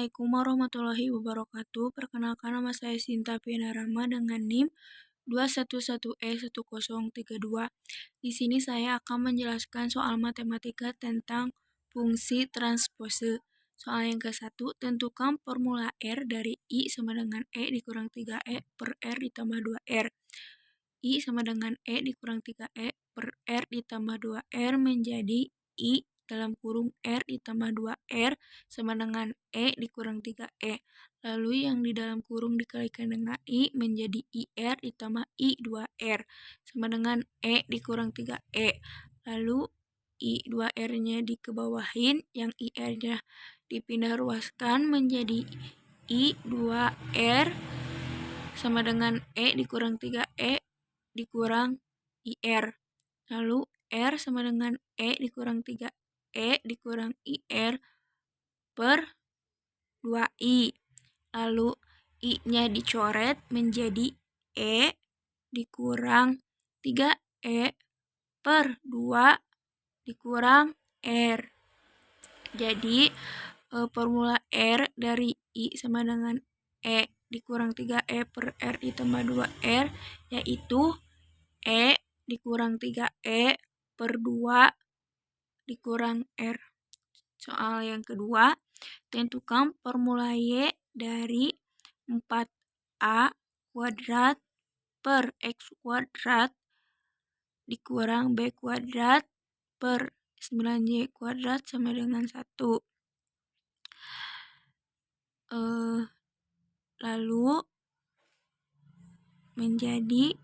Assalamualaikum warahmatullahi wabarakatuh. Perkenalkan, nama saya Sinta Pinarama dengan NIM 211E1032. Di sini saya akan menjelaskan soal matematika tentang fungsi transpose. Soal yang ke-1, tentukan formula R dari I sama dengan E dikurang 3E per R ditambah 2R. I sama dengan E dikurang 3E per R ditambah 2R menjadi I dalam kurung R ditambah 2R sama dengan E dikurang 3E. Lalu yang di dalam kurung dikalikan dengan I menjadi IR ditambah I 2R sama dengan E dikurang 3E. Lalu I 2R-nya dikebawahin, yang IR-nya dipindah ruaskan menjadi I 2R sama dengan E dikurang 3E dikurang IR. Lalu R sama dengan E dikurang 3E dikurang IR per 2I. Lalu I-nya dicoret menjadi E dikurang 3E per 2 dikurang R. Jadi formula R dari I sama dengan E dikurang 3E per R ditambah 2R yaitu E dikurang 3E per 2 dikurang R. Soal yang kedua, tentukan formula Y dari 4A kuadrat per X kuadrat dikurang B kuadrat per 9Y kuadrat sama dengan 1. Lalu menjadi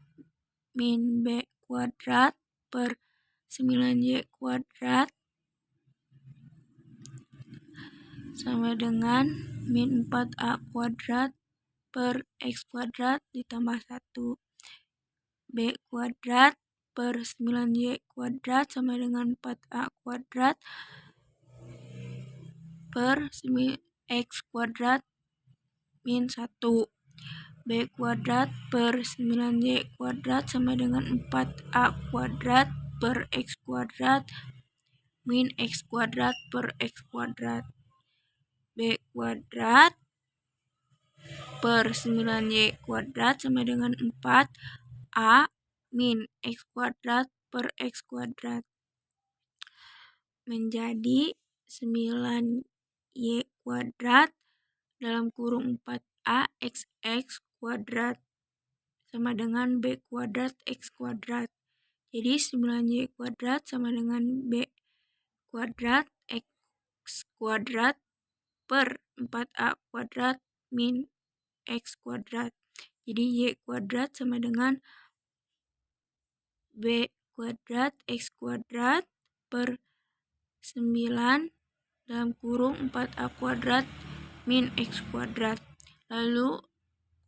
min B kuadrat per 9Y kuadrat sama dengan min 4A kuadrat per X kuadrat ditambah 1. B kuadrat per 9Y kuadrat sama dengan 4A kuadrat per X kuadrat min 1. B kuadrat per 9Y kuadrat sama dengan 4A kuadrat per X kuadrat min X kuadrat per X kuadrat. B kuadrat per 9Y kuadrat sama dengan 4A min X kuadrat per X kuadrat menjadi 9Y kuadrat dalam kurung 4A XX kuadrat sama dengan B kuadrat X kuadrat. Jadi 9Y kuadrat sama dengan B kuadrat X kuadrat per 4A kuadrat min X kuadrat. Jadi Y kuadrat sama dengan B kuadrat X kuadrat per 9 dalam kurung 4A kuadrat min X kuadrat. Lalu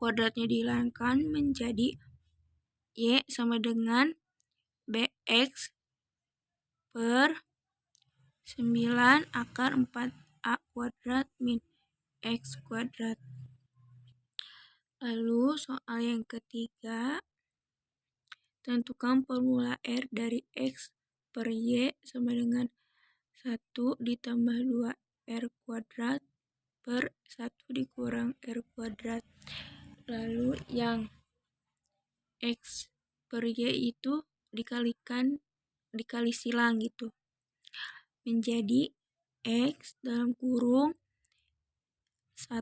kuadratnya dihilangkan menjadi Y sama dengan BX per 9 akar 4A kuadrat min X kuadrat. Lalu soal yang ketiga, tentukan formula R dari X per Y sama dengan 1 ditambah 2R kuadrat per 1 dikurang R kuadrat. Lalu yang X per Y itu dikali silang gitu. Menjadi X dalam kurung 1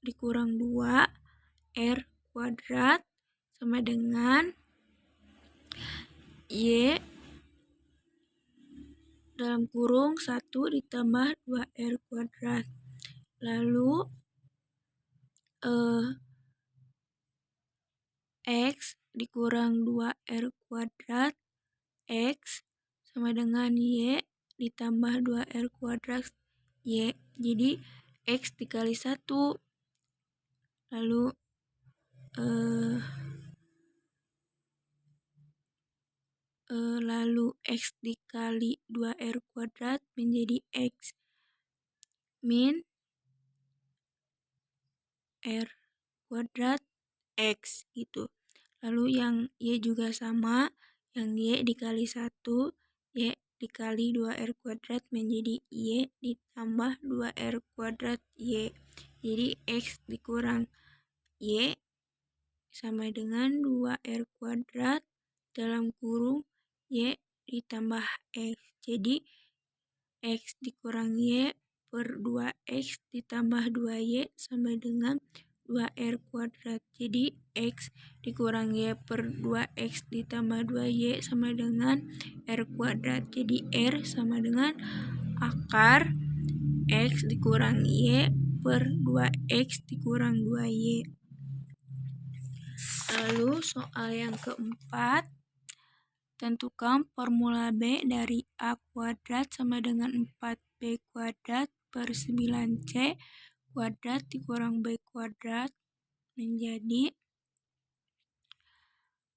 dikurang 2 R kuadrat sama dengan Y dalam kurung 1 ditambah 2R kuadrat. Lalu X dikurang 2R kuadrat X sama dengan Y ditambah 2R kuadrat Y. Jadi X dikali 1. Lalu X dikali 2R kuadrat menjadi X min R kuadrat X gitu. Lalu yang Y juga sama, yang Y dikali 1, Y dikali 2R kuadrat menjadi Y ditambah 2R kuadrat Y. Jadi X dikurang Y sama dengan 2R kuadrat dalam kurung Y ditambah X. Jadi X dikurang Y per 2X ditambah 2Y sama dengan 2R kuadrat. Jadi X dikurang Y per 2X ditambah 2Y sama dengan R kuadrat. Jadi R sama dengan akar X dikurang Y per 2X dikurang 2Y. Lalu soal yang keempat, tentukan formula B dari A kuadrat sama dengan 4B kuadrat per 9C kuadrat dikurang B kuadrat menjadi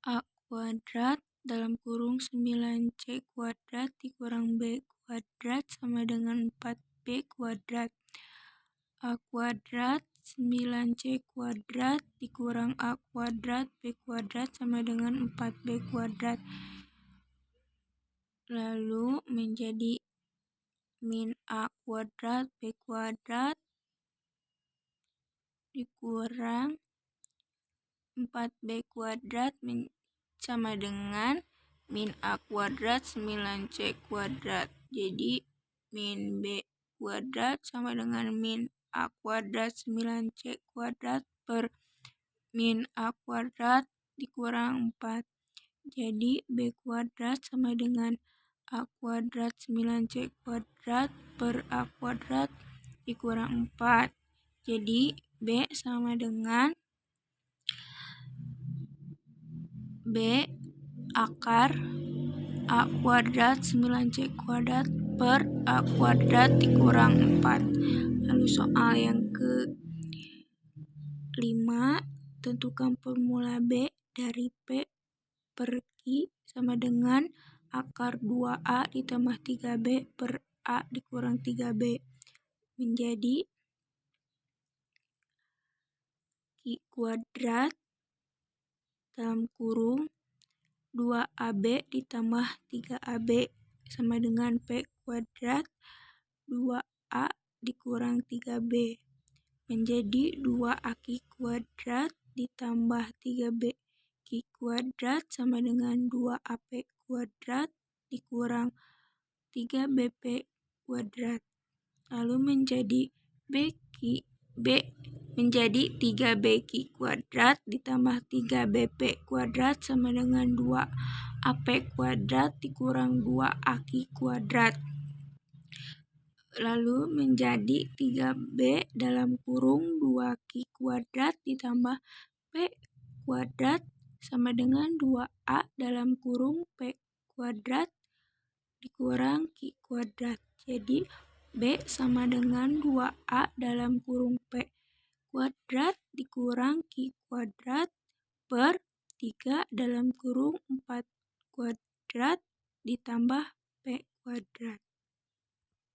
A kuadrat dalam kurung 9C kuadrat dikurang B kuadrat sama dengan 4B kuadrat. A kuadrat 9C kuadrat dikurang A kuadrat B kuadrat sama dengan 4B kuadrat. Lalu menjadi min A kuadrat B kuadrat dikurang 4B kuadrat sama dengan min A kuadrat 9C kuadrat. Jadi min B kuadrat sama dengan min A kuadrat 9C kuadrat per min A kuadrat dikurang 4. Jadi B kuadrat sama dengan A kuadrat 9C kuadrat per A kuadrat dikurang 4. Jadi B sama dengan B akar A kuadrat 9C kuadrat per A kuadrat dikurang 4. Lalu soal yang ke-5, tentukan formula B dari P per Q sama dengan akar 2A ditambah 3B per A dikurang 3B menjadi Q kuadrat dalam kurung 2AB ditambah 3AB sama dengan P kuadrat 2A dikurang 3B menjadi 2AK kuadrat ditambah 3B Q kuadrat sama dengan 2AP kuadrat dikurang 3BP kuadrat. Lalu menjadi B menjadi 3BQ kuadrat ditambah 3BP kuadrat sama dengan 2AP kuadrat dikurang 2AK kuadrat. Lalu menjadi 3B dalam kurung 2Q kuadrat ditambah P kuadrat sama dengan 2A dalam kurung P kuadrat dikurang Q kuadrat. Jadi B sama dengan 2A dalam kurung P kuadrat dikurang Q kuadrat per 3 dalam kurung 4 kuadrat ditambah P kuadrat.